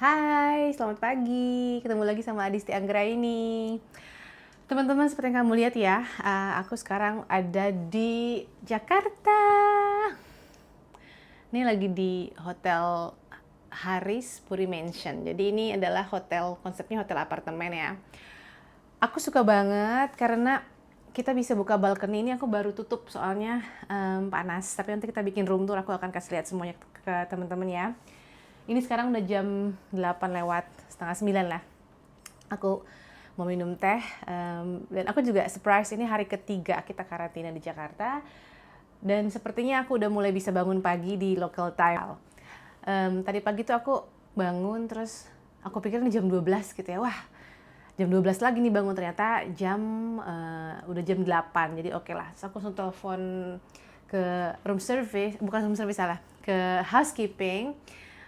Hai, selamat pagi. Ketemu lagi sama Adisti Anggraini. Teman-teman, seperti yang kamu lihat ya, aku sekarang ada di Jakarta. Ini lagi di Hotel Haris Puri Mansion. Jadi ini adalah hotel, konsepnya hotel apartemen ya. Aku suka banget karena kita bisa buka balkoni. Ini aku baru tutup soalnya panas. Tapi nanti kita bikin room tour, aku akan kasih lihat semuanya ke teman-teman ya. Ini sekarang udah jam 8 lewat setengah 9 lah. Aku mau minum teh, dan aku juga surprise, ini hari ketiga kita karantina di Jakarta. Dan sepertinya aku udah mulai bisa bangun pagi di local time. Tadi pagi tuh aku bangun, terus aku pikir ini jam 12 gitu ya. Wah, jam 12 lagi nih bangun, ternyata udah jam 8. Jadi oke lah. Terus aku langsung telepon ke room service, bukan room service salah, ke housekeeping.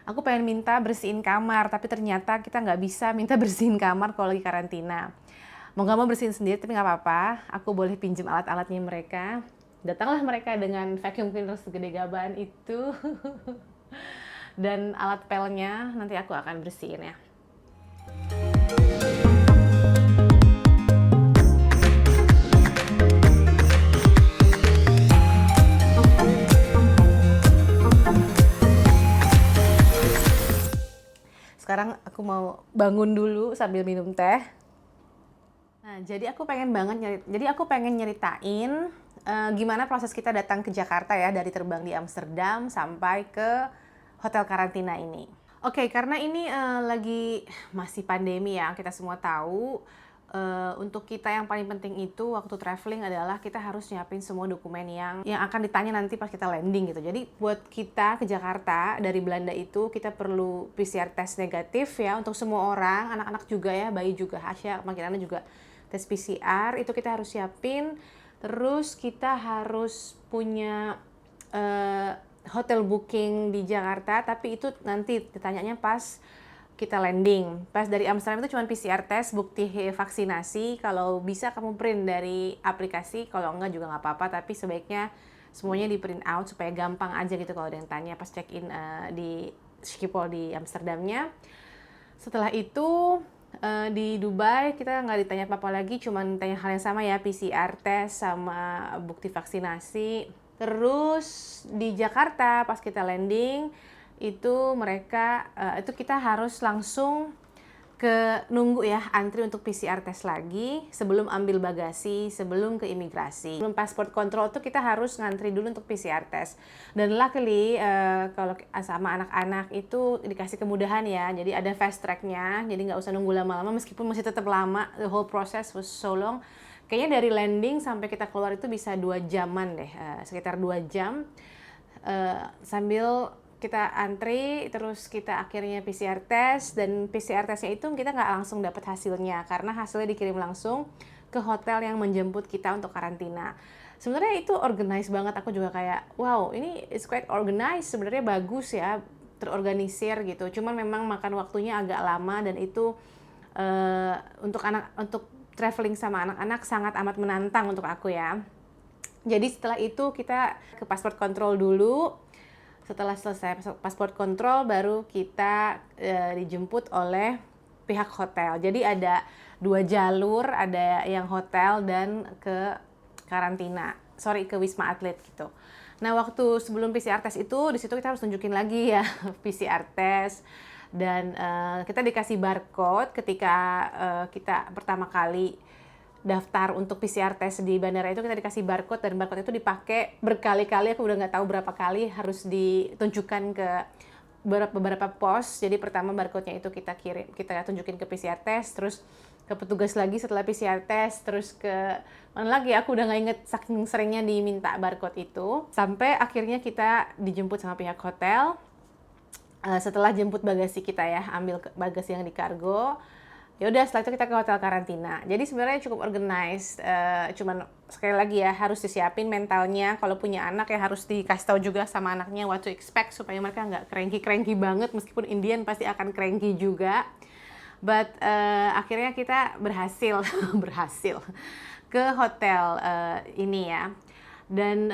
Aku pengen minta bersihin kamar, tapi ternyata kita nggak bisa minta bersihin kamar kalau lagi karantina. Mau nggak mau bersihin sendiri, tapi nggak apa-apa. Aku boleh pinjam alat-alatnya mereka. Datanglah mereka dengan vacuum cleaner segede gaban itu. Dan alat pelnya nanti aku akan bersihin ya. Sekarang aku mau bangun dulu sambil minum teh. Nah, jadi aku pengen nyeritain gimana proses kita datang ke Jakarta ya, dari terbang di Amsterdam sampai ke hotel karantina ini. Oke, karena ini lagi masih pandemi ya, kita semua tahu. Untuk kita yang paling penting itu waktu traveling adalah kita harus nyiapin semua dokumen yang akan ditanya nanti pas kita landing gitu. Jadi buat kita ke Jakarta dari Belanda itu kita perlu PCR test negatif ya untuk semua orang, anak-anak juga ya, bayi juga, Hasya, makin juga tes PCR itu kita harus siapin. Terus kita harus punya hotel booking di Jakarta, tapi itu nanti ditanyanya pas kita landing. Pas dari Amsterdam itu cuma PCR test, bukti vaksinasi. Kalau bisa kamu print dari aplikasi, kalau enggak juga nggak apa-apa, tapi sebaiknya semuanya di print out supaya gampang aja gitu kalau ada yang tanya pas check in di Schiphol di Amsterdamnya. Setelah itu di Dubai kita nggak ditanya apa-apa lagi, cuma tanya hal yang sama ya, PCR test sama bukti vaksinasi. Terus di Jakarta pas kita landing itu itu kita harus langsung nunggu ya, antri untuk PCR test lagi sebelum ambil bagasi, sebelum ke imigrasi. Sebelum pasport kontrol tuh kita harus ngantri dulu untuk PCR test. Dan luckily kalau sama anak-anak itu dikasih kemudahan ya, jadi ada fast tracknya, jadi nggak usah nunggu lama-lama meskipun masih tetap lama. The whole process was so long. Kayaknya dari landing sampai kita keluar itu bisa 2 jaman deh, sekitar 2 jam sambil kita antri, terus kita akhirnya PCR test. Dan PCR testnya itu kita nggak langsung dapat hasilnya karena hasilnya dikirim langsung ke hotel yang menjemput kita untuk karantina. Sebenarnya itu organized banget, aku juga kayak wow, ini is quite organized, sebenarnya bagus ya, terorganisir gitu. Cuman memang makan waktunya agak lama, dan itu untuk traveling sama anak-anak sangat amat menantang untuk aku ya. Jadi setelah itu kita ke pasport control dulu. Setelah selesai pasport kontrol baru kita dijemput oleh pihak hotel. Jadi ada 2 jalur, ada yang hotel dan ke ke Wisma Atlet gitu. Nah, waktu sebelum PCR test itu di situ kita harus tunjukin lagi ya PCR test, dan kita dikasih barcode ketika kita pertama kali daftar untuk PCR test di bandara. Itu kita dikasih barcode, dan barcode itu dipakai berkali-kali, aku udah nggak tahu berapa kali harus ditunjukkan ke beberapa pos. Jadi pertama barcode-nya itu kita tunjukin ke PCR test, terus ke petugas lagi setelah PCR test, terus ke mana lagi, aku udah nggak inget saking seringnya diminta barcode itu. Sampai akhirnya kita dijemput sama pihak hotel. Setelah jemput bagasi kita ya, ambil bagasi yang di kargo, ya udah setelah itu kita ke hotel karantina. Jadi sebenarnya cukup organized, cuman sekali lagi ya harus disiapin mentalnya. Kalau punya anak ya harus dikasih tahu juga sama anaknya what to expect supaya mereka nggak cranky banget, meskipun Indian pasti akan cranky juga. But akhirnya kita berhasil ke hotel ini ya. Dan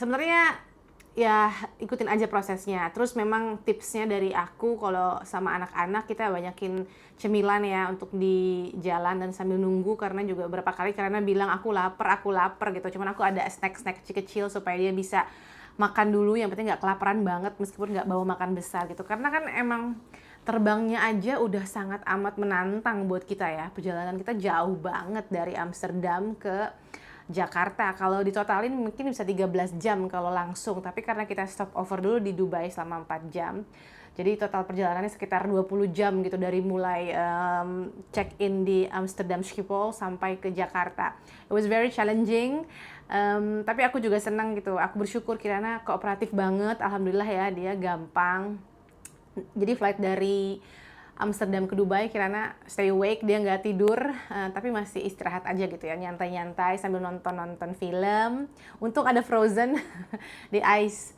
sebenarnya ya ikutin aja prosesnya. Terus memang tipsnya dari aku, kalau sama anak-anak kita banyakin cemilan ya untuk di jalan dan sambil nunggu, karena juga berapa kali karena bilang aku lapar gitu. Cuman aku ada snack-snack kecil-kecil supaya dia bisa makan dulu, yang penting nggak kelaparan banget meskipun nggak bawa makan besar gitu. Karena kan emang terbangnya aja udah sangat amat menantang buat kita ya. Perjalanan kita jauh banget dari Amsterdam ke Jakarta. Kalau ditotalin mungkin bisa 13 jam kalau langsung, tapi karena kita stop over dulu di Dubai selama 4 jam. Jadi total perjalanannya sekitar 20 jam gitu, dari mulai check in di Amsterdam Schiphol sampai ke Jakarta. It was very challenging, tapi aku juga senang gitu. Aku bersyukur Kirana kooperatif banget, alhamdulillah ya, dia gampang. Jadi flight dari Amsterdam ke Dubai, Kirana stay awake, dia nggak tidur, tapi masih istirahat aja gitu ya, nyantai-nyantai sambil nonton film. Untung ada Frozen di ICE,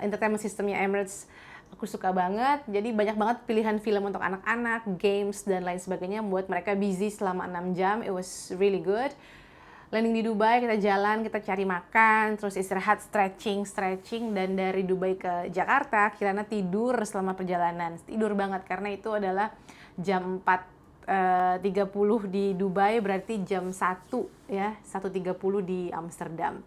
entertainment systemnya Emirates. Aku suka banget, jadi banyak banget pilihan film untuk anak-anak, games, dan lain sebagainya, buat mereka busy selama 6 jam. It was really good. Landing di Dubai, kita jalan, kita cari makan, terus istirahat, stretching, dan dari Dubai ke Jakarta, Kirana tidur selama perjalanan. Tidur banget, karena itu adalah jam 4.30 di Dubai, berarti jam 1 ya, 1.30 di Amsterdam.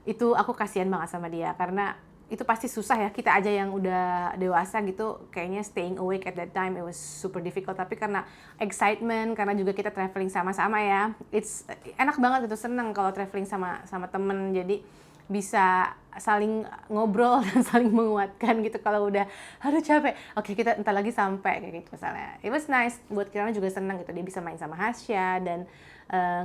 Itu aku kasihan banget sama dia, karena itu pasti susah ya, kita aja yang udah dewasa gitu kayaknya staying awake at that time it was super difficult, tapi karena excitement, karena juga kita traveling sama-sama ya, it's enak banget gitu, seneng kalau traveling sama temen, jadi bisa saling ngobrol dan saling menguatkan gitu. Kalau udah aduh capek, oke kita entar lagi sampai, kayak gitu misalnya. It was nice, buat Kirana juga seneng gitu, dia bisa main sama Hasya dan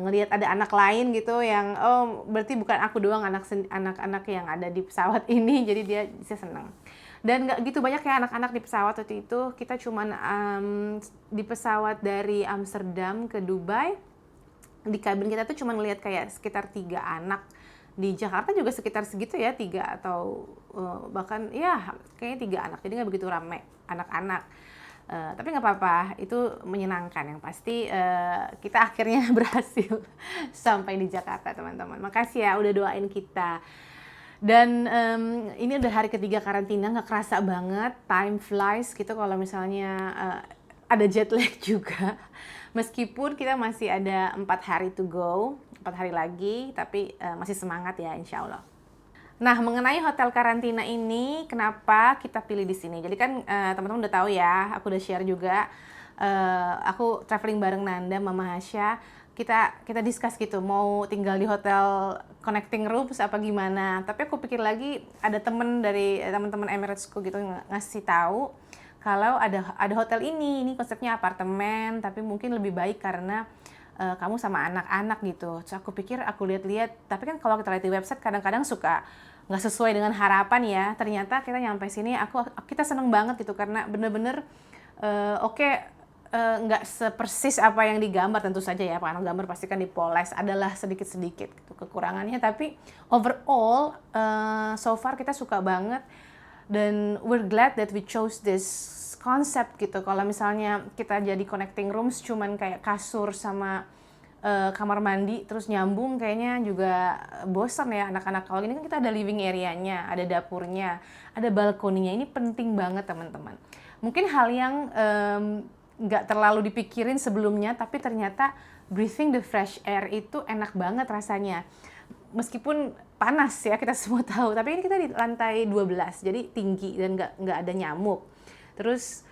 ngelihat ada anak lain gitu yang oh berarti bukan aku doang anak-anak yang ada di pesawat ini, jadi dia bisa seneng. Dan nggak gitu banyak ya anak-anak di pesawat waktu itu. Kita cuman di pesawat dari Amsterdam ke Dubai, di kabin kita tuh cuman ngelihat kayak sekitar 3 anak. Di Jakarta juga sekitar segitu ya, 3 atau bahkan ya kayaknya 3 anak, jadi nggak begitu rame anak-anak. Tapi nggak apa-apa, itu menyenangkan. Yang pasti kita akhirnya berhasil sampai di Jakarta, teman-teman. Makasih ya udah doain kita. Dan ini udah hari ketiga karantina, nggak kerasa banget, time flies gitu kalau misalnya ada jet lag juga. Meskipun kita masih ada 4 hari to go, 4 hari lagi, tapi masih semangat ya insya Allah. Nah, mengenai hotel karantina ini, kenapa kita pilih di sini? Jadi kan teman-teman udah tahu ya, aku udah share juga. Aku traveling bareng Nanda, Mama Hasya. Kita discuss gitu, mau tinggal di hotel connecting rooms apa gimana. Tapi aku pikir lagi, ada temen dari teman-teman Emiratesku gitu ngasih tahu kalau ada hotel ini konsepnya apartemen, tapi mungkin lebih baik karena kamu sama anak-anak gitu. So, aku pikir, aku lihat-lihat, tapi kan kalau kita lihat di website kadang-kadang suka nggak sesuai dengan harapan ya. Ternyata kita nyampe sini, kita seneng banget gitu, karena bener-bener nggak sepersis apa yang digambar tentu saja ya. Karena gambar pasti kan dipoles, adalah sedikit-sedikit gitu kekurangannya. Tapi overall, so far kita suka banget, dan we're glad that we chose this concept gitu. Kalau misalnya kita jadi connecting rooms cuman kayak kasur sama kamar mandi terus nyambung, kayaknya juga bosan ya anak-anak. Kalau ini kan kita ada living area-nya, ada dapurnya, ada balkoninya. Ini penting banget teman-teman. Mungkin hal yang nggak terlalu dipikirin sebelumnya, tapi ternyata breathing the fresh air itu enak banget rasanya. Meskipun panas ya, kita semua tahu, tapi ini kita di lantai 12, jadi tinggi dan nggak ada nyamuk. Terus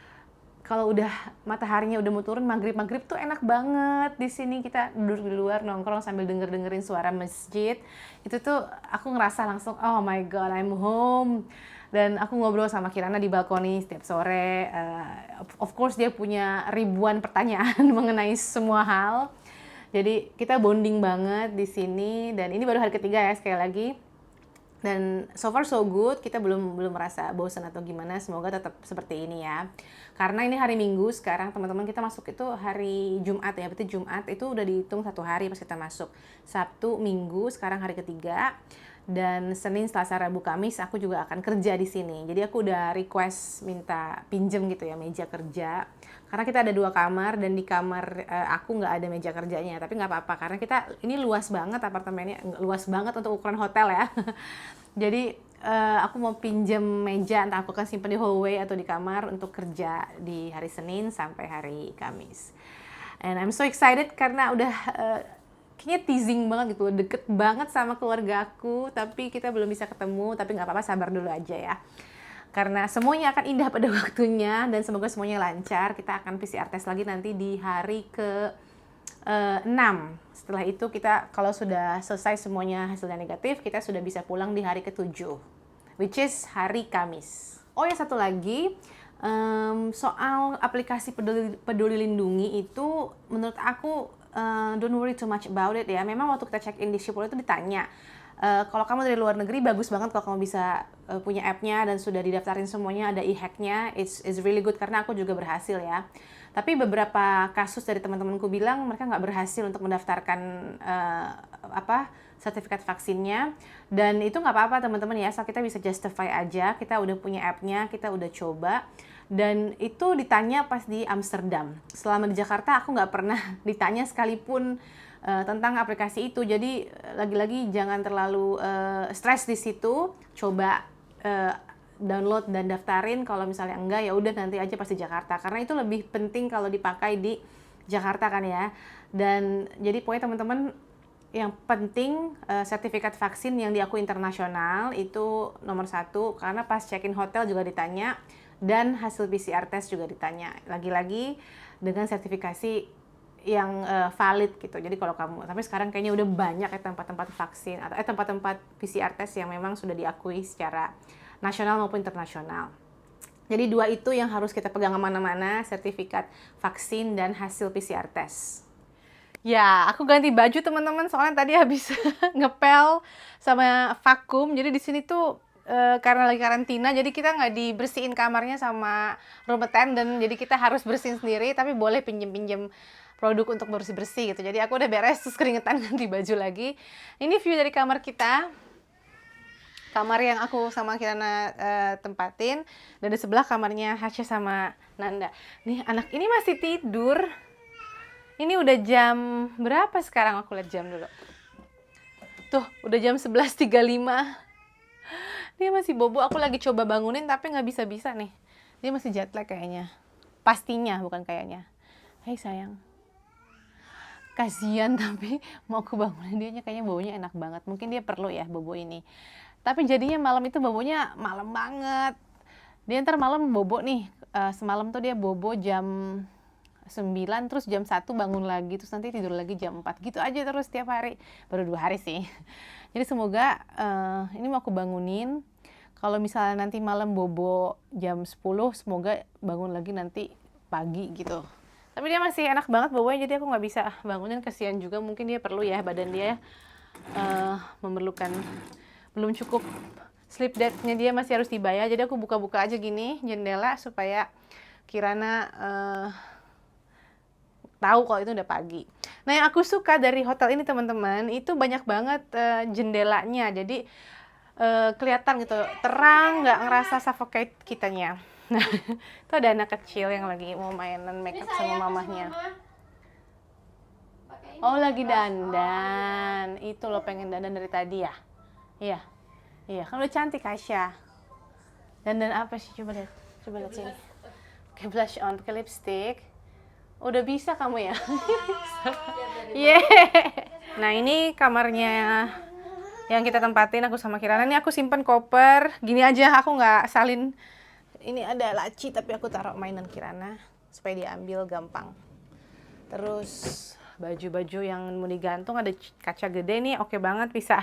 kalau udah mataharinya udah mau turun, maghrib tuh enak banget di sini. Kita duduk di luar nongkrong sambil dengerin suara masjid. Itu tuh aku ngerasa langsung oh my god, I'm home. Dan aku ngobrol sama Kirana di balkoni setiap sore. Of course dia punya ribuan pertanyaan mengenai semua hal. Jadi kita bonding banget di sini, dan ini baru hari ketiga ya sekali lagi. Dan so far so good, kita belum merasa bosan atau gimana. Semoga tetap seperti ini ya. Karena ini hari Minggu sekarang, teman-teman, kita masuk itu hari Jumat ya. Berarti Jumat itu udah dihitung 1 hari pas kita masuk. Sabtu, Minggu, sekarang hari ketiga. Dan Senin, Selasa, Rabu, Kamis aku juga akan kerja di sini. Jadi aku udah request minta pinjem gitu ya meja kerja. Karena kita ada 2 kamar, dan di kamar aku nggak ada meja kerjanya. Tapi nggak apa-apa, karena ini luas banget apartemennya, luas banget untuk ukuran hotel ya. Jadi aku mau pinjam meja, entah aku akan simpan di hallway atau di kamar untuk kerja di hari Senin sampai hari Kamis. And I'm so excited karena udah kayaknya teasing banget gitu, deket banget sama keluarga aku, tapi kita belum bisa ketemu, tapi nggak apa-apa, sabar dulu aja ya. Karena semuanya akan indah pada waktunya dan semoga semuanya lancar. Kita akan PCR test lagi nanti di hari ke 6. Setelah itu kita kalau sudah selesai semuanya hasilnya negatif, kita sudah bisa pulang di hari ke-7, which is hari Kamis. Oh ya, satu lagi, soal aplikasi Peduli Lindungi itu menurut aku don't worry too much about it ya. Memang waktu kita check in di Schiphol itu ditanya, kalau kamu dari luar negeri bagus banget kalau kamu bisa punya app-nya dan sudah didaftarin semuanya, ada e-hack-nya, it's really good karena aku juga berhasil ya. Tapi beberapa kasus dari teman-temanku bilang mereka nggak berhasil untuk mendaftarkan sertifikat vaksinnya, dan itu nggak apa-apa teman-teman ya, asal kita bisa justify aja, kita udah punya app-nya, kita udah coba, dan itu ditanya pas di Amsterdam. Selama di Jakarta aku nggak pernah ditanya sekalipun tentang aplikasi itu, jadi lagi-lagi jangan terlalu stres di situ, coba download dan daftarin. Kalau misalnya enggak ya udah nanti aja pas di Jakarta, karena itu lebih penting kalau dipakai di Jakarta kan ya. Dan jadi pokoknya teman-teman, yang penting sertifikat vaksin yang diakui internasional itu nomor 1, karena pas check-in hotel juga ditanya dan hasil PCR test juga ditanya. Lagi-lagi dengan sertifikasi yang valid gitu. Jadi kalau kamu, tapi sekarang kayaknya udah banyak ya tempat-tempat vaksin atau tempat-tempat PCR test yang memang sudah diakui secara nasional maupun internasional. Jadi 2 itu yang harus kita pegang kemana-mana, sertifikat vaksin dan hasil PCR test. Ya, aku ganti baju teman-teman, soalnya tadi habis ngepel sama vakum. Jadi di sini tuh karena lagi karantina, jadi kita nggak dibersihin kamarnya sama room attendant. Jadi kita harus bersihin sendiri, tapi boleh pinjem-pinjem produk untuk bersih-bersih gitu. Jadi aku udah beres, terus keringetan ganti baju lagi. Ini view dari kamar kita. Kamar yang aku sama Kirana tempatin, dan di sebelah kamarnya Hasya sama Nanda. Nih anak ini masih tidur. Ini udah jam berapa sekarang? Aku lihat jam dulu. Tuh, udah jam 11.35. Dia masih bobo. Aku lagi coba bangunin tapi nggak bisa-bisa nih. Dia masih jet lag kayaknya. Pastinya, bukan kayaknya. Hai sayang. Kasian tapi mau aku bangunin dia, kayaknya bobonya enak banget. Mungkin dia perlu ya bobo ini. Tapi jadinya malam itu bobonya malam banget. Dia ntar malam bobo nih. Semalam tuh dia bobo jam 9, terus jam 1 bangun lagi, terus nanti tidur lagi jam 4, gitu aja terus tiap hari. Baru 2 hari sih. Jadi semoga ini mau aku bangunin. Kalau misalnya nanti malam bobo jam 10, semoga bangun lagi nanti pagi gitu. Tapi dia masih enak banget bobonya, jadi aku nggak bisa bangunin, kasihan juga. Mungkin dia perlu ya, badan dia memerlukan, belum cukup sleep debt-nya, dia masih harus dibayar. Jadi aku buka-buka aja gini jendela supaya Kirana tahu kalau itu udah pagi. Nah, yang aku suka dari hotel ini teman-teman, itu banyak banget jendelanya. Jadi kelihatan gitu, terang, nggak ngerasa suffocate kitanya. Nah, itu ada anak kecil yang lagi mau mainan makeup sama mamahnya. Oh, lagi dandan. Itu lo pengen dandan dari tadi ya? Iya. Iya, kan udah cantik Asya. Dandan apa sih? Coba lihat sini. Oke, blush on, pakai lipstick. Udah bisa kamu ya? Yeah. Nah, ini kamarnya yang kita tempatin, aku sama Kirana. Ini aku simpen koper. Gini aja, aku nggak salin. Ini ada laci, tapi aku taruh mainan Kirana supaya diambil gampang. Terus baju-baju yang mau digantung, ada kaca gede nih, oke banget, bisa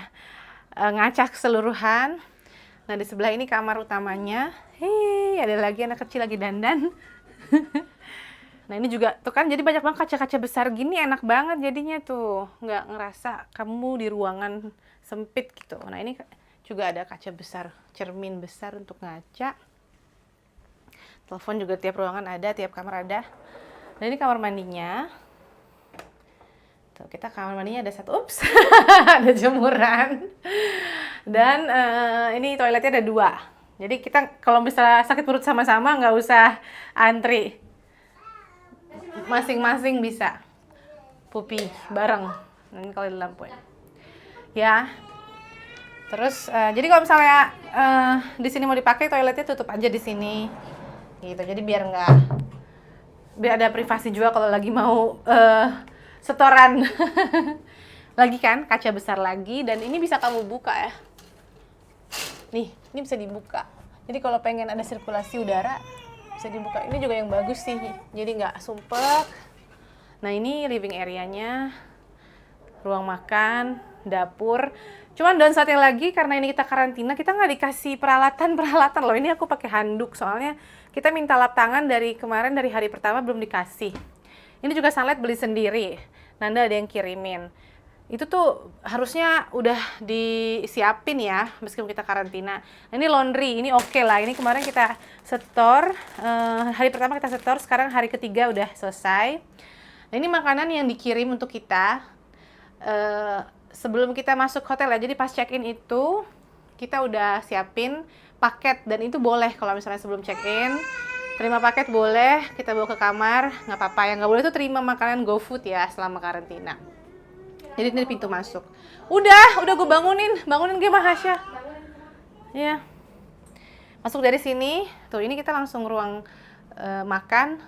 ngaca keseluruhan. Nah, di sebelah ini kamar utamanya. Hei, ada lagi anak kecil lagi dandan. Nah, ini juga tuh kan, jadi banyak banget kaca-kaca besar gini, enak banget jadinya tuh, nggak ngerasa kamu di ruangan sempit gitu. Nah, ini juga ada kaca besar, cermin besar untuk ngaca. Telepon juga tiap ruangan ada, tiap kamar ada. Nah, ini kamar mandinya. Tuh, kita kamar mandinya ada satu, ups, ada jemuran. Dan ini toiletnya ada 2. Jadi kita kalau misalnya sakit perut sama-sama nggak usah antri. Masing-masing bisa pupi bareng. Ini kalau di lampu ya. Terus jadi kalau misalnya di sini mau dipakai toiletnya tutup aja di sini, gitu. Jadi biar ada privasi juga kalau lagi mau setoran. Lagi kan kaca besar lagi, dan ini bisa kamu buka ya. Nih, ini bisa dibuka. Jadi kalau pengen ada sirkulasi udara bisa dibuka. Ini juga yang bagus sih, jadi nggak sumpek. Nah ini living area-nya, ruang makan, dapur. Cuman downside-nya lagi, karena ini kita karantina, kita nggak dikasih peralatan loh. Ini aku pakai handuk, soalnya kita minta lap tangan dari kemarin, dari hari pertama belum dikasih. Ini juga sunlight beli sendiri, Nanda ada yang kirimin. Itu tuh harusnya udah disiapin ya, meskipun kita karantina. Nah, ini laundry, ini oke lah. Ini kemarin kita setor, hari pertama kita setor, sekarang hari ketiga udah selesai. Nah, ini makanan yang dikirim untuk kita sebelum kita masuk hotel ya. Jadi pas check-in itu kita udah siapin paket, dan itu boleh kalau misalnya sebelum check-in terima paket, boleh kita bawa ke kamar, nggak apa-apa. Yang nggak boleh itu terima makanan GoFood ya selama karantina. Jadi ini pintu masuk. Udah gue bangunin gue Mahasya. Iya. Masuk dari sini. Tuh, ini kita langsung ruang makan,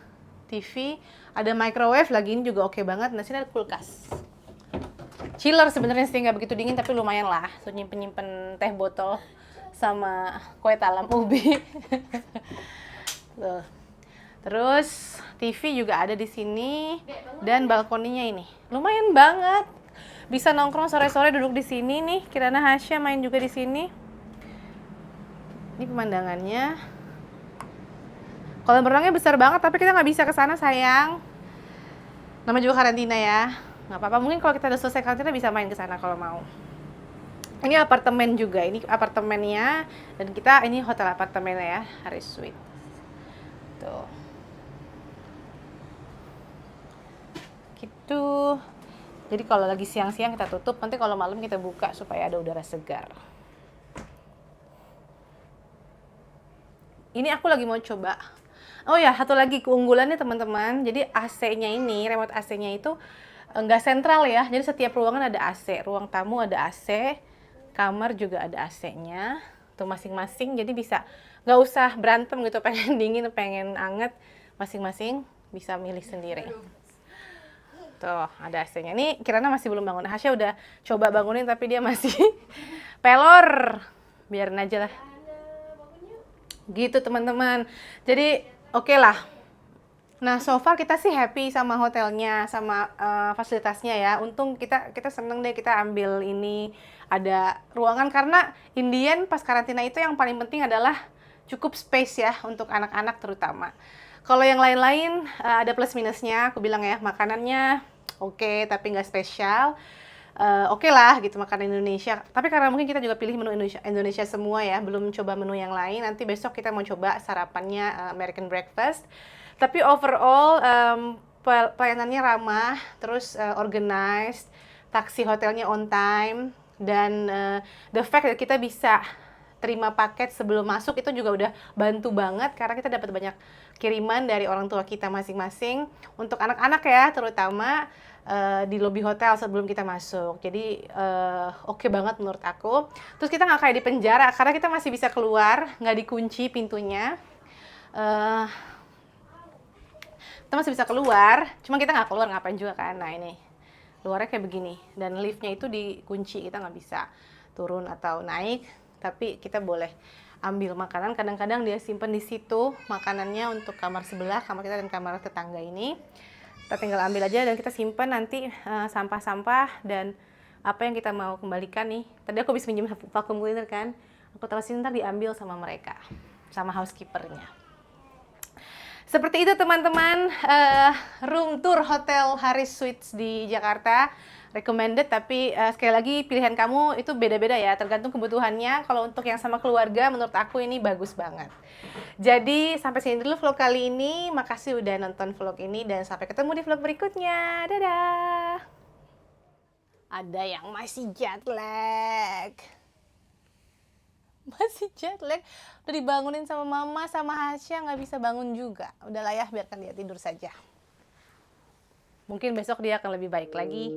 TV, ada microwave lagi, ini juga oke banget. Nah, sini ada kulkas. Chiller sebenarnya sih, nggak begitu dingin tapi lumayan lah. Tuh, nyimpen teh botol sama kue talam ubi. Tuh. Terus TV juga ada di sini, dan balkoninya ini lumayan banget. Bisa nongkrong sore-sore duduk di sini nih. Kirana Hasya main juga di sini. Ini pemandangannya. Kolam renangnya besar banget, tapi kita nggak bisa ke sana sayang. Namanya juga karantina ya. Nggak apa-apa. Mungkin kalau kita udah selesai karantina bisa main ke sana kalau mau. Ini apartemen juga. Ini apartemennya, dan kita ini hotel apartemennya ya, Harris Suite. Tuh. Gitu. Jadi kalau lagi siang-siang kita tutup, nanti kalau malam kita buka supaya ada udara segar. Ini aku lagi mau coba. Oh ya, satu lagi keunggulannya teman-teman. Jadi AC-nya ini, remote AC-nya itu nggak sentral ya. Jadi setiap ruangan ada AC. Ruang tamu ada AC, kamar juga ada AC-nya. Tuh masing-masing, jadi bisa nggak usah berantem gitu, pengen dingin, pengen anget. Masing-masing bisa milih sendiri. Tuh, ada AC-nya. Ini Kirana masih belum bangun. Hasya udah coba bangunin tapi dia masih pelor. Biarin aja lah. Gitu teman-teman. Jadi oke lah. Nah, so far kita sih happy sama hotelnya, sama fasilitasnya ya. Untung kita seneng deh kita ambil ini, ada ruangan, karena Indian pas karantina itu yang paling penting adalah cukup space ya untuk anak-anak terutama. Kalau yang lain-lain ada plus minusnya, aku bilang ya, makanannya oke, tapi nggak spesial. Oke lah gitu makanan Indonesia. Tapi karena mungkin kita juga pilih menu Indonesia semua ya, belum coba menu yang lain. Nanti besok kita mau coba sarapannya American breakfast. Tapi overall pelayanannya ramah, terus organized, taksi hotelnya on time, dan the fact that kita bisa terima paket sebelum masuk itu juga udah bantu banget, karena kita dapat banyak kiriman dari orang tua kita masing-masing untuk anak-anak ya, terutama di lobi hotel sebelum kita masuk. Jadi oke banget menurut aku. Terus kita nggak kayak di penjara, karena kita masih bisa keluar, nggak dikunci pintunya. Kita masih bisa keluar, cuma kita nggak keluar ngapain juga kan. Nah ini luarnya kayak begini, dan liftnya itu dikunci, kita nggak bisa turun atau naik. Tapi kita boleh ambil makanan, kadang-kadang dia simpen di situ makanannya untuk kamar sebelah, kamar kita dan kamar tetangga ini. Kita tinggal ambil aja dan kita simpen nanti sampah-sampah dan apa yang kita mau kembalikan nih. Tadi aku bisa minjem vacuum cleaner kan, aku taruh sini, ntar diambil sama mereka, sama housekeepernya. Seperti itu teman-teman, room tour Hotel Harris Suites di Jakarta. Recommended, tapi sekali lagi pilihan kamu itu beda-beda ya, tergantung kebutuhannya. Kalau untuk yang sama keluarga, menurut aku ini bagus banget. Jadi sampai sini dulu vlog kali ini. Makasih udah nonton vlog ini, dan sampai ketemu di vlog berikutnya. Dadah! Ada yang masih jet lag. Masih jet lag, udah dibangunin sama mama sama Hasya, nggak bisa bangun juga. Udahlah ya, biarkan dia tidur saja. Mungkin besok dia akan lebih baik lagi.